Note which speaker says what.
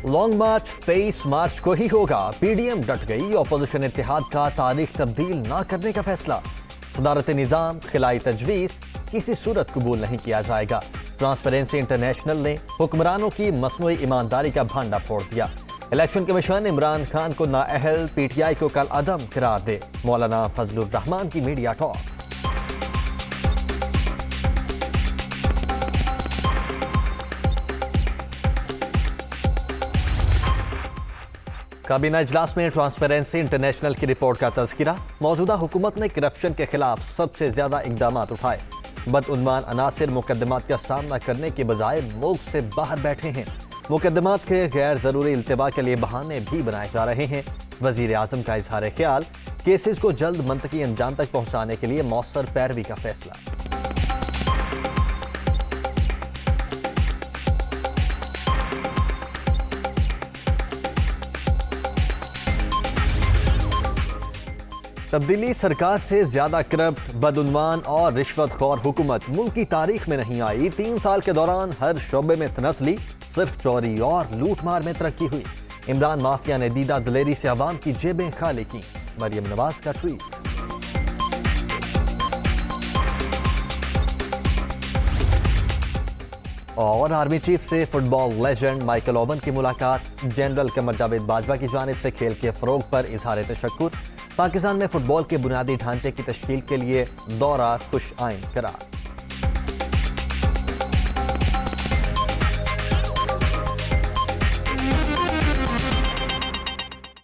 Speaker 1: Long march 23 March کو ہی ہوگا، P D M ڈٹ گئی، اپوزیشن اتحاد کا تاریخ تبدیل نہ کرنے کا فیصلہ، صدارت نظام خلائی تجویز کسی صورت قبول نہیں کیا جائے گا، ٹرانسپیرنسی انٹرنیشنل نے حکمرانوں کی مصنوعی ایمانداری کا بھانڈا پھوڑ دیا، الیکشن کمیشن عمران خان کو نااہل، پی ٹی آئی کو کل عدم قرار دے، مولانا فضل الرحمان کی میڈیا ٹاک۔ کابینہ اجلاس میں ٹرانسپیرنسی انٹرنیشنل کی رپورٹ کا تذکرہ، موجودہ حکومت نے کرپشن کے خلاف سب سے زیادہ اقدامات اٹھائے، بدعنوان عناصر مقدمات کا سامنا کرنے کے بجائے ملک سے باہر بیٹھے ہیں، مقدمات کے غیر ضروری التوا کے لیے بہانے بھی بنائے جا رہے ہیں، وزیر اعظم کا اظہار خیال، کیسز کو جلد منطقی انجام تک پہنچانے کے لیے مؤثر پیروی کا فیصلہ۔ تبدیلی سرکار سے زیادہ کرپٹ، بدعنوان اور رشوت خور حکومت ملک کی تاریخ میں نہیں آئی، 3 سال کے دوران ہر شعبے میں تنزلی، صرف چوری اور لوٹ مار میں ترقی ہوئی، عمران مافیا نے دیدہ دلیری سے عوام کی جیبیں خالی کی، مریم نواز کا ٹویٹ۔ اور آرمی چیف سے فٹ بال لیجنڈ مائیکل اوون کی ملاقات، جنرل قمر جاوید باجوہ کی جانب سے کھیل کے فروغ پر اظہار تشکر، پاکستان میں فٹ بال کے بنیادی ڈھانچے کی تشکیل کے لیے دورہ خوش آئند قرار۔